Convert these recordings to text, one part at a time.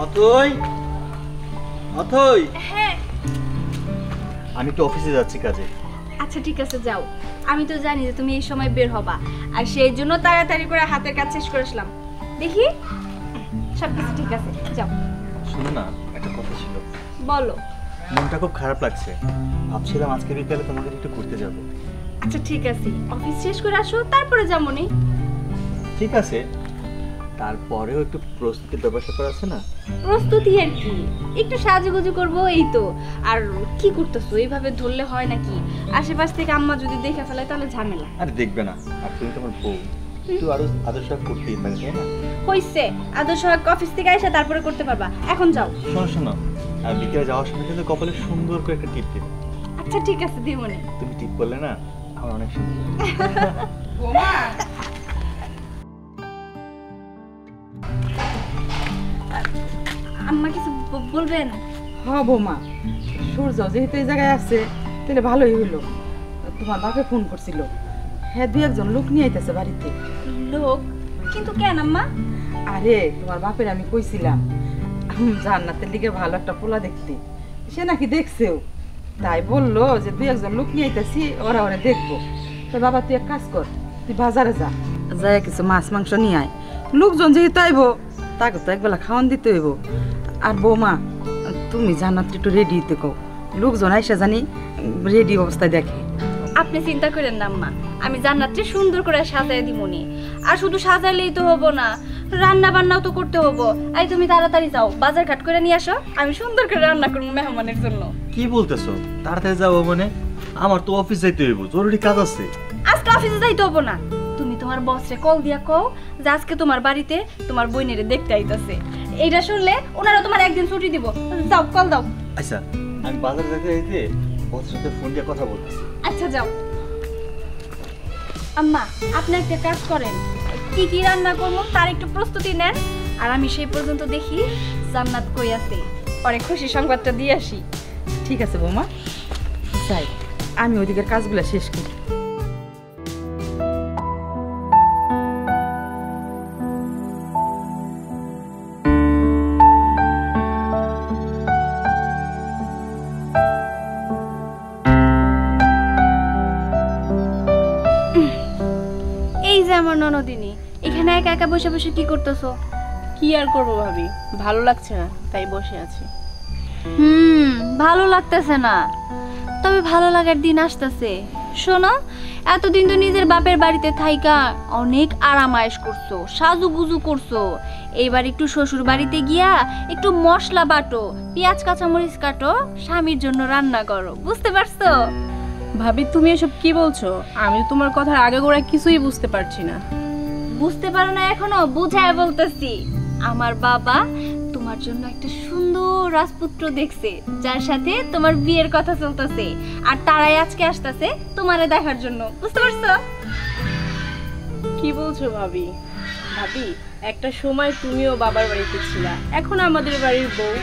অথই, অথই। হ্যাঁ। আমি তো অফিসে যাচ্ছি কাজে। আচ্ছা ঠিক আছে যাও, আমি তো জানি যে তুমি এই সময় বের হবা, আর সেই জন্য তাড়াতাড়ি করে হাতের কাজ শেষ করে আসলাম। দেখি সবকিছু ঠিক আছে, যাও। শোনো না, একটা কথা ছিল। বলো। মনটা খুব খারাপ লাগছে, ভাবছিলাম আজকে বিকালে তোমাকে একটু ঘুরতে যাব। আচ্ছা ঠিক আছে, অফিস শেষ করে আসো, তারপরে যাবো নি। ঠিক আছে, তারপরেও একটু প্রস্তুতির ব্যাপার আছে না? প্রস্তুতি আর কি, একটু সাজুগুজু করবো এই তো। আর কি করতেছো, এইভাবে ধরলে হয় নাকি? আশেপাশ থেকে আম্মা যদি দেখে ফেলে তাহলে ঝামেলা। আরে দেখবে না, আর তুমি তোমার বউ, একটু আরো আদর্শ করতেই পারে, তাই না? হইছে, আদর্শ অফিস থেকে এসে তারপরে করতে পারবা, এখন যাও। শোনো শোনো, আর বিকেলে যাওয়ার সময় কিন্তু কপালে সুন্দর করে একটা টিপ দিবে। আচ্ছা ঠিক আছে, দিবনি। তুমি টিপ করলে না আমার অনেক সুন্দর। আম্মা কিছু বলবেন? হ্যাঁ বৌমা, সূর্য যেহেতু এই জায়গায় আছে তাহলে ভালোই হইলো। তোমার বাপে ফোন করছিল, হ্যাঁ 2-1 লোক নিয়ে আইতেছে বাড়িতে। লোক? কিন্তু কেন আম্মা? আরে তোমার বাপের আমি কইছিলাম জান্নাতের লিগে ভালো একটা পোলা দেখতে, সে নাকি দেখছেও, তাই বললো যে 2-1 লোক নিয়ে আইতেছি, ওরা ওরা দেখবো। তো বাবা তুই এক কাজ কর, তুই বাজারে যা, যাই কিছু মাছ মাংস নিয়ে আয়। লোকজন যেহেতু আইবো তাকে তো একবেলা খাওয়ান দিতে হইব। আর বৌমা তুমি জান্নাত একটু রেডি হইতে কও, লোকজন আইসা জানি রেডি অবস্থায় দেখে। আপনি চিন্তা করেন না আম্মা, আমি জান্নাতকে সুন্দর করে সাজায় দিমুনি। আর শুধু সাজাইলেই তো হবো না, রান্না বান্নাও তো করতে হবো। এই তুমি তাড়াতাড়ি যাও, বাজার ঘাট করে নিয়ে আসো, আমি সুন্দর করে রান্না করবো মেহমানের জন্য। কি বলতেছো? তাড়াতাড়ি যাবো মানে? আমার তো অফিস যাইতে হইব, জরুরি কাজ আছে। আজকে অফিসে যাইতে হবো না, তুমি তোমার বসরে কল দিয়া কও যে আজকে তোমার বাড়িতে তোমার বইনেরে দেখতে আইতাছে। এইটা শুনলে ওনারা তোমার একদিন ছুটি দিব। যাও, কল দাও। আচ্ছা, আমি বাজার যেতে যেতে বসের সাথে ফোন দিয়ে কথা বলতেছি। আচ্ছা যাও। আম্মা আপনি একটা কাজ করেন, কি কি রান্না করবো তার একটু প্রস্তুতি নেন, আর আমি সেই পর্যন্ত দেখি জান্নাত কই আছে, পরে খুশি সংবাদটা দিয়ে আসি। ঠিক আছে বৌমা, যাই আমি ওইদিকের কাজগুলো শেষ করি। আমার ননদিনী এখানে একা একা বসে বসে কি করতেছো? কি আর করবো ভাবি, ভালো লাগছে না তাই বসে আছি। ভালো লাগতেছে না, তবে ভালো লাগার দিন আসতেছে। শোনো, এতদিন তো নিজের বাপের বাড়িতে থাইকা অনেক আরাম আয়েশ করছো, সাজুগুজু করছো। এইবার একটু শ্বশুর বাড়িতে গিয়া একটু মশলা বাটো, পেঁয়াজ কাঁচামরিচ কাটো, স্বামীর জন্য রান্না করো, বুঝতে পারছো? ভাবি তুমি এসব কি বলছো? আমি তোমার কথার আগে গোড়া কিছুই বুঝতে পারছি না। বুঝতে পারো না এখনো? বুঝায় বলতেছি, আমার বাবা তোমার জন্য একটা সুন্দর রাজপুত্র দেখছে, যার সাথে তোমার বিয়ের কথা চলতেছে, আর তারাই আজকে আসতেছে তোমারে দেখার জন্য, বুঝতে পারছো? কি বলছো ভাবি? ভাবি একটা সময় তুমিও বাবার বাড়িতে ছিলা, এখন আমাদের বাড়ির বউ,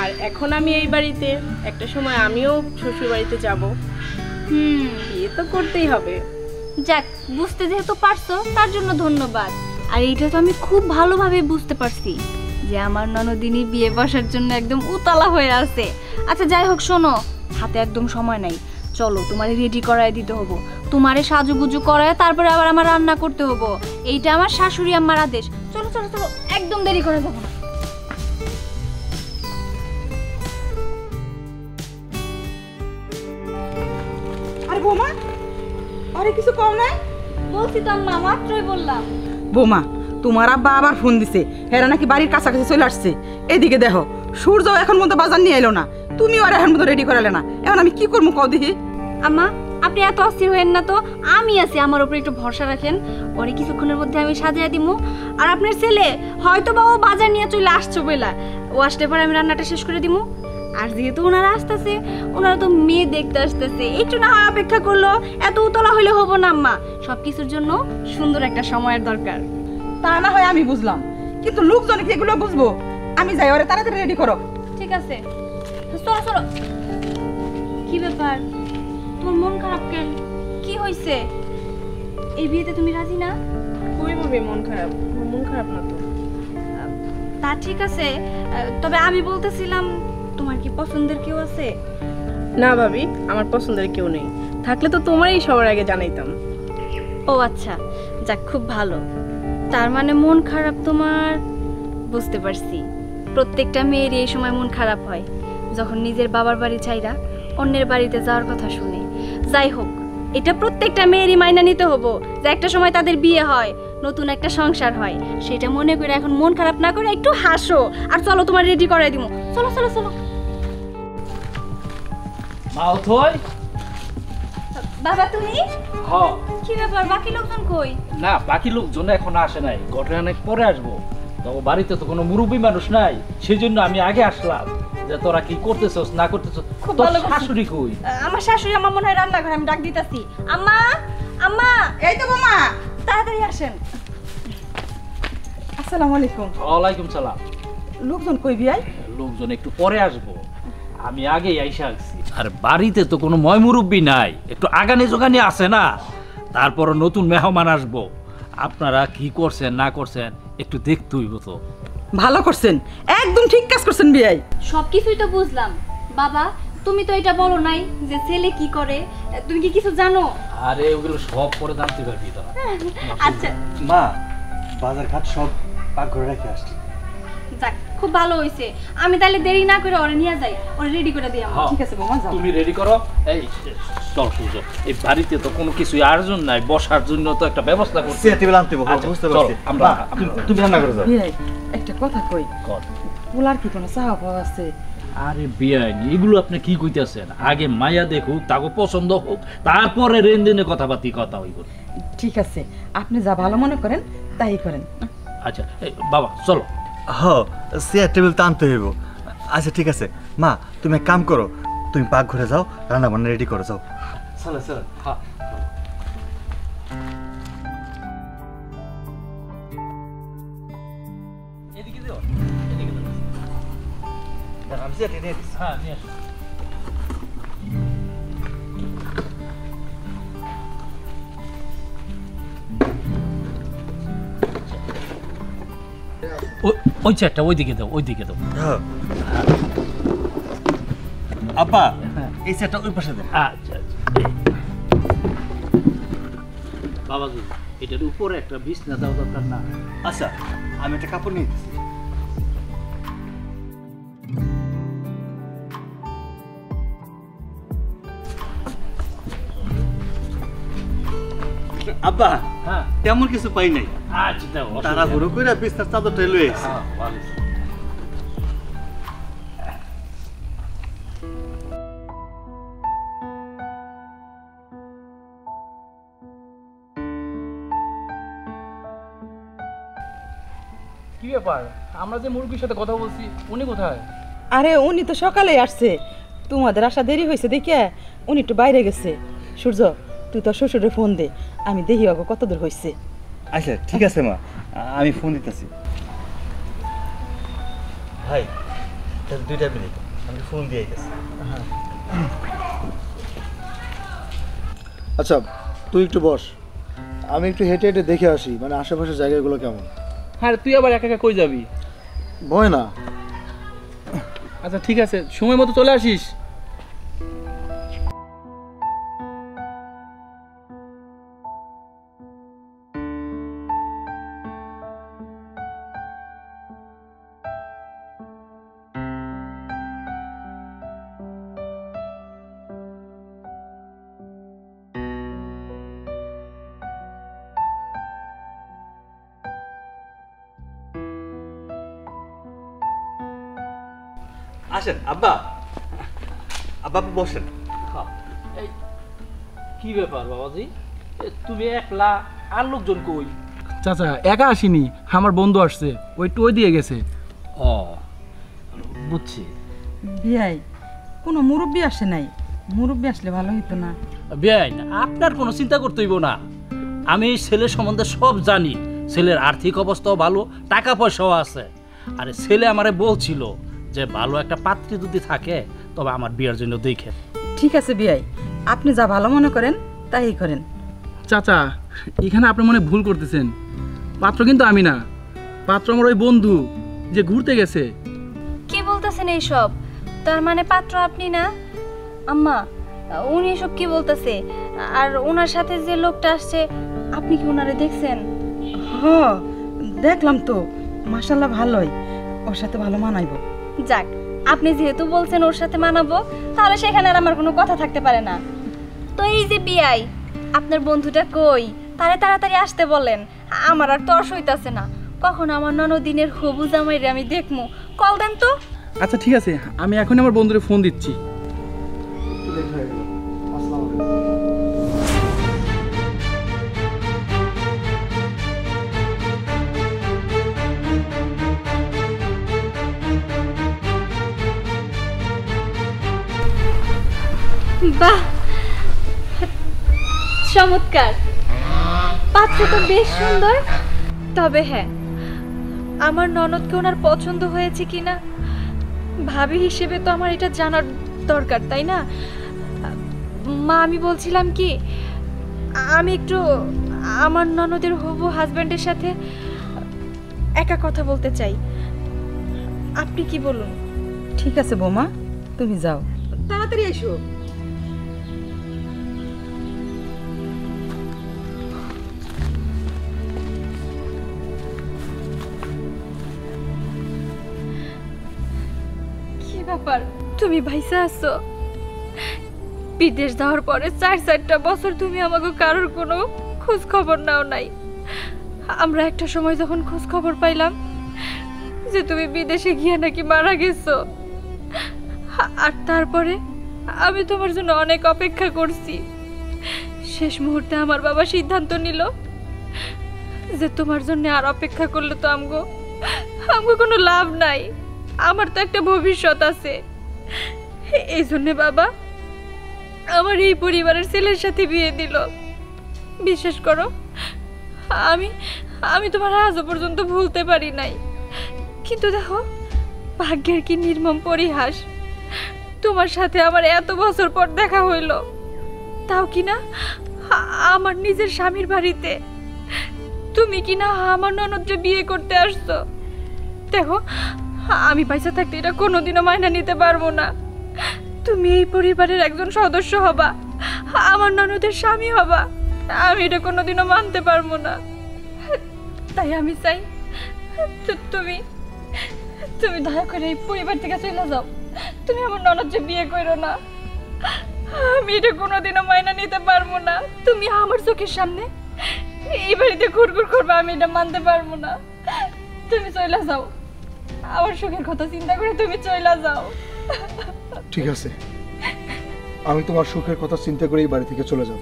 আর এখন আমি এই বাড়িতে, একটা সময় আমিও শ্বশুর বাড়িতে যাব। বিয়ে তো করতেই হবে। যাক, বুঝতে যেহেতু পারছো তার জন্য ধন্যবাদ। আর এইটা তো আমি খুব ভালোভাবে বুঝতে পারছি যে আমার ননদিনী বিয়ে বসার জন্য একদম উতলা হয়ে আছে। আচ্ছা যাই হোক, শোনো, হাতে একদম সময় নাই, চলো তোমারে রেডি করায় দিতে হবো, তোমারে সাজুগুজু করায় তারপরে আবার আমার রান্না করতে হবো, এইটা আমার শাশুড়ি আম্মার আদেশ। চলো চলো চলো, একদম দেরি করে যাবো না। আরে বৌমা, আরে কিছু কম নাই? বলছি তো আম্মা, মাত্রই বললাম। বৌমা তোমার আব্বা আবার ফোন দিছে, হেরা নাকি বাড়ির কাছাকাছি চলে আসছে। এদিকে দেখো, সূর্য এখন মতো বাজার নিয়ে এলো না, তুমিও আর এখন মতো রেডি করালে না, এখন আমি কি করবো কও দেখি। আম্মা আপনি এত অস্থির হয়েন না তো, আমি আছি, আমার উপরে একটু ভরসা রাখেন, পরে কিছুক্ষণের মধ্যে আমি সাজিয়ে দিমু। আর আপনার ছেলে হয়তো বা ও বাজার নিয়ে চলে আসছো বেলা, ও আসলে পরে আমি রান্নাটা শেষ করে দিমু। আর যেহেতু ওনারা আসতেছে, ওনারা তো মেয়ে দেখতে আসতেছে, একটু না হয় অপেক্ষা করলো, এত উতলা হইলে হবো না আম্মা, সবকিছুর জন্য সুন্দর একটা সময়ের দরকার। তা না হয় আমি বুঝলাম, কিন্তু লোকজন কি এগুলো বুঝবো? আমি যাই, ওরে তাড়াতাড়ি রেডি করো। ঠিক আছে, চলো চলো। কি ব্যাপার, তোমার মন খারাপ কেন? কি হয়েছে? এই বিয়েতে তুমি রাজি না? কই ভাবে মন খারাপ? মন খারাপ না তো। তার ঠিক আছে, তবে আমি বলতেছিলাম তোমার কি পছন্দের কেউ আছে? না ভাবি, আমার পছন্দের কেউ নেই, থাকলে তো তোমারই সবার আগে জানাইতাম। ও আচ্ছা, যাক খুব ভালো। তার মানে মন খারাপ তোমার, বুঝতে পারছি। প্রত্যেকটা মেয়েরই এই সময় মন খারাপ হয় যখন নিজের বাবার বাড়ি ছাইরা অন্যের বাড়িতে যাওয়ার কথা শুনে। যাই হোক, এটা প্রত্যেকটা মেয়েরই মাইনা নিতে হবো যে একটা সময় তাদের বিয়ে হয়, নতুন একটা সংসার হয়। সেটা মনে করে এখন মন খারাপ না করে একটু হাসো। আর চলো, তোমার রেডি করাই দিমু। চলো চলো চলো। মাও থই বাবা তুমি? হ কি ব্যাপার, বাকি লোকজন কই? না, বাকি লোকজন এখন আসে নাই, ঘটনা অনেক পরে আসবো। তো বাড়িতে তো কোনো মুরব্বী মানুষ নাই, সেই জন্য আমি আগে আসলাম যে তোরা কি করতেছস না করতেছস। খুব তোর ভালো করছিস। শাশুড়ি কই? আমার শাশুড়ি আমার মনে হয় রান্নাঘরে, আমি ডাক দিতেছি। আম্মা, আম্মা, এই তো বোমা। তাড়াতাড়ি আসেন। আসসালামু আলাইকুম। ওয়ালাইকুম সালাম। লোকজন কই বিয়াই? লোকজন একটু পরে আসবো, আমি আগেই আইসা আসছি। আর বাড়িতে তো কোনো ময়মুরব্বী নাই, একটু আগানি জোগানি আছে না, তারপর নতুন মেহমান আসবো। আপনারা কি করছেন না করছেন একটু দেখতে হইব তো। ভালো করছেন, একদম ঠিক কাজ করছেন বিয়াই। সবকিছুই তো বুঝলাম বাবা, তুমি তো এটা বলো নাই যে ছেলে কি করে। তুমি কি কিছু জানো? আরে ওগুলো সব পরে জানতে পারবি তোরা। আচ্ছা মা, বাজার ঘাট সব পাকঘরে রেখে আসছি। যাক, খুব ভালো হইছে। আমি তাহলে দেরি না করে ওরে নিয়ে যাই, ওরে রেডি করে দিই আমরা। হ্যাঁ, ঠিক আছে বোমা, যাও। তুমি রেডি করো। এই চল সূর্য, এই বাড়িতে তো কোনো কিছুই আয়োজন নাই, বসার জন্য তো একটা ব্যবস্থা করতে। চেয়ার টেবিল আনতে হবে, আচ্ছা, বুঝতে চলো, পারছি। আমরা তুমি রান্না করে যাও। বিয়াই, একটা কথা কই, কর। পোলার কি কোনো চাওয়া পাওয়া আছে? আরে বিয়াইনি, এগুলো আপনি কি কইতেছেন? আগে মায়া দেখুক, তাকে পছন্দ হোক, তারপরে লেনদেনে কথাবার্তি কথা হইব। ঠিক আছে, আপনি যা ভালো মনে করেন তাই করেন। আচ্ছা এই বাবা চলো। হ্যাঁ, চেয়ার টেবিল তো আনতে হইব। আচ্ছা ঠিক আছে মা, তুমি এক কাম করো, তুমি পাকঘরে যাও, রান্না বান্না রেডি করে যাও। চলো চলো। হ্যাঁ, এদিকে দিও, এদিকে দিও। আমি চেয়ারটা নিয়ে দিচ্ছি। হ্যাঁ, নিয়ে আসো। ওই চেয়ারটা ওইদিকে দাও, ওইদিকে দাও। হ্যাঁ। আব্বা, এই চেয়ারটা ওই পাশে দেন। আচ্ছা আচ্ছা। বাবাজি, এটার উপরে একটা বিছনা দেওয়া দরকার না? আচ্ছা, আমি একটা কাপড় নিয়ে দিচ্ছি। আব্বা, হ্যাঁ, তেমন কিছু পাই নাই, আচ্ছা দাও। তাড়াহুড়ো করে বিছনার চাদরটা লয়ে এসেছি। হ্যাঁ, ভালো। কি ব্যাপার, আমরা যে মুরগির সাথে কথা বলছি উনি কোথায়? আরে উনি তো সকালেই আসছে, তোমাদের আসা দেরি হয়েছে দেখে উনি একটু বাইরে গেছে। সূর্য, তুই তোর শ্বশুরে ফোন দে, আমি দেখি আগে কত দূর হয়েছে। আচ্ছা ঠিক আছে মা, আমি ফোন দিতেছি। ভাই, তাহলে 2টা মিনিট, আমি ফোন দিয়ে গেছি। আচ্ছা তুই একটু বস, আমি একটু হেঁটে হেঁটে দেখে আসি মানে আশেপাশের জায়গাগুলো কেমন। হ্যাঁ, তুই আবার একা একা কই যাবি? ভয় না। আচ্ছা ঠিক আছে, সময় মতো চলে আসিস। আসেন আব্বা, আব্বা আপনি বসেন। হ্যাঁ, এই কি ব্যাপার বাবাজি, তুমি একলা, আর লোকজন কই? চাচা একা আসিনি, আমার বন্ধু আসছে, ওই একটু ওই দিয়ে গেছে। ও বুঝছি। বিয়াই, কোনো মুরব্বী আসে নাই, মুরব্বী আসলে ভালো হইতো না? বেআইন, আপনার কোনো চিন্তা করতে হইব না, আমি এই ছেলের সম্বন্ধে সব জানি। ছেলের আর্থিক অবস্থাও ভালো, টাকা পয়সাও আছে। আরে ছেলে আমারে বলছিল যে ভালো একটা পাত্রী যদি থাকে তবে আমার বিয়ের জন্য দেখে। ঠিক আছে বিয়াই, আপনি যা ভালো মনে করেন তাই করেন। চাচা এখানে আপনি মনে ভুল করতেছেন, পাত্র কিন্তু আমি না, পাত্র আমার ওই বন্ধু, যে ঘুরতে গেছে। কি বলতেছেন এইসব? তার মানে পাত্র আপনি না? আম্মা, উনি এসব কি বলতেছে? আর ওনার সাথে যে লোকটা আসছে, আপনি কি ওনারে দেখছেন? হ, দেখলাম তো, মাশাআল্লাহ ভালোই, ওর সাথে ভালো মানাইবো। যাক, আপনি যেহেতু বলছেন ওর সাথে মানাবো, তাহলে সেখানে আর আমার কোনো কথা থাকতে পারে না। তো এই যে বিয়াই, আপনার বন্ধুটা কই? তারে তাড়াতাড়ি আসতে বলেন, আমার আর তর্স হইতাছে না। কখন আমার ননদিনের হবু জামাইরে আমি দেখমু, কল দেন তো। আচ্ছা ঠিক আছে, আমি এখন আমার বন্ধুরে ফোন দিচ্ছি। লেট হয়ে গেল। আসসালামু আলাইকুম। বাহ, চমৎকার, পাত্র তো বেশ সুন্দর। তবে হ্যাঁ, আমার ননদকে ওনার পছন্দ হয়েছে কিনা ভাবি হিসেবে তো আমার এটা জানার দরকার, তাই না? মা, আমি বলছিলাম কি, আমি একটু আমার ননদের হবু হাজবেন্ডের সাথে একা কথা বলতে চাই। আপনি কি বলুন? ঠিক আছে বৌমা, তুমি যাও, তাড়াতাড়ি এসো। কি ব্যাপার, তুমি ভাইসা আছো? বিদেশ যাওয়ার পরে 4-4টা বছর তুমি আমাকে কারোর কোনো খোঁজ খবর নাও নাই। আমরা একটা সময় যখন খোঁজ খবর পাইলাম যে তুমি বিদেশে গিয়ে নাকি মারা গেছো, আর তারপরে আমি তোমার জন্য অনেক অপেক্ষা করছি। শেষ মুহূর্তে আমার বাবা সিদ্ধান্ত নিল যে তোমার জন্য আর অপেক্ষা করলে তো আমগো কোনো লাভ নাই, আমার তো একটা ভবিষ্যৎ আছে। এই জন্য বাবা আমার এই পরিবারের ছেলের সাথে বিয়ে দিল। বিশ্বাস করো, আমি তোমার আজও পর্যন্ত ভুলতে পারি নাই। কিন্তু দেখো, ভাগ্যের কি নির্মম পরিহাস, তোমার সাথে আমার এত বছর পর দেখা হইল, তাও কিনা আমার নিজের স্বামীর বাড়িতে। তুমি কিনা আমার ননদকে বিয়ে করতে আসছো। দেখো, আমি পয়সা থাকতে এটা কোনোদিনও মাইনা নিতে পারবো না। তুমি এই পরিবারের একজন সদস্য হবা, আমার ননদের স্বামী হবা, আমি এটা কোনোদিনও মানতে পারবো না। তাই আমি চাই তুমি দয়া করে এই পরিবার থেকে চলে যাও। তুমি আমার ননদকে বিয়ে করো না, আমি এটা কোনোদিনও মাইনা নিতে পারবো না। তুমি আমার চোখের সামনে এই বাড়িতে ঘুরঘুর করবে, আমি এটা মানতে পারবো না। তুমি চলে যাও, আমার সুখের কথা চিন্তা করে তুমি চলে যাও। ঠিক আছে, আমি তোমার সুখের কথা চিন্তা করে এই বাড়ি থেকে চলে যাব।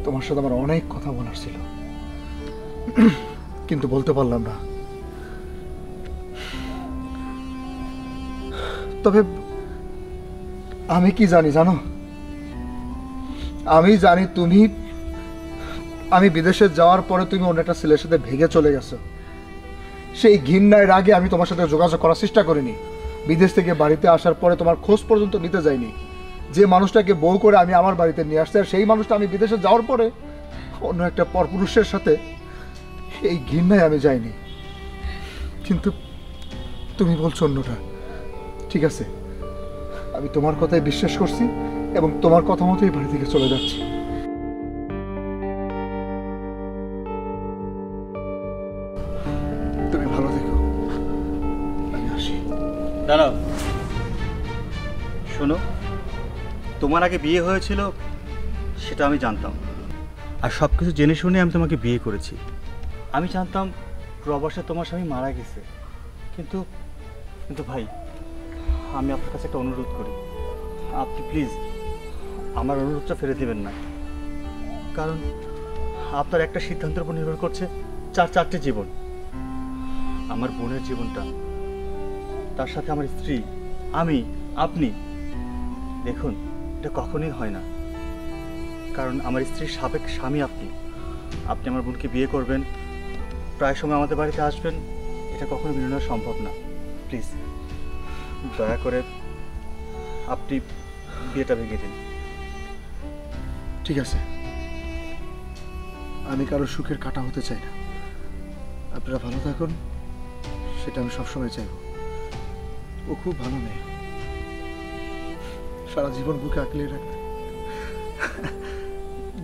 তোমার সাথে আমার অনেক কথা বলার ছিল, কিন্তু বলতে পারলাম না। তবে আমি কি জানি জানো, আমি জানি আমি বিদেশে যাওয়ার পরে তুমি অন্য একটা ছেলের সাথে ভেগে চলে গেছো। সেই ঘৃণার রাগে আমি তোমার সাথে যোগাযোগ করার চেষ্টা করিনি। বিদেশ থেকে বাড়িতে আসার পরে তোমার খোঁজ পর্যন্ত নিতে যাইনি। যে মানুষটাকে বউ করে আমি আমার বাড়িতে নিয়ে আসছি, আর সেই মানুষটা আমি বিদেশে যাওয়ার পরে অন্য একটা পরপুরুষের সাথে, এই ঘৃণায় আমি যাইনি। কিন্তু তুমি বলছো অন্যটা। ঠিক আছে, আমি তোমার কথাই বিশ্বাস করছি এবং তোমার কথা মতোই বাড়ি থেকে চলে যাচ্ছি। তুমি ভালো থেকো, আমি আসি। দাঁড়াও, শোনো, তোমার আগে বিয়ে হয়েছিল সেটা আমি জানতাম, আর সব কিছু জেনে শুনে আমি তোমাকে বিয়ে করেছি। আমি জানতাম প্রবাসে তোমার স্বামী মারা গেছে, কিন্তু কিন্তু ভাই, আমি আপনার কাছে একটা অনুরোধ করি, আপনি প্লিজ আমার অনুরোধটা ফেলে দেবেন না। কারণ আপনার একটা সিদ্ধান্তের উপর নির্ভর করছে 4-4টে জীবন। আমার বোনের জীবনটা, তার সাথে আমার স্ত্রী, আমি, আপনি। দেখুন, এটা কখনোই হয় না, কারণ আমার স্ত্রীর সাবেক স্বামী আপনি। আপনি আমার বোনকে বিয়ে করবেন, প্রায় সময় আমাদের বাড়িতে আসবেন, এটা কখনো মেনে নেওয়া সম্ভব না। প্লিজ দয়া করে আপনি বিয়েটা ভেঙে দিন। ঠিক আছে, আমি কারো সুখের কাঁটা হতে চাই না। আপনারা ভালো থাকুন, সেটা আমি সবসময় চাইব। ও খুব ভালো মেয়ে, সারা জীবন বুকে আঁকলে রাখবে।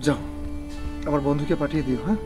যাও, আমার বন্ধুকে পাঠিয়ে দিও। হ্যাঁ,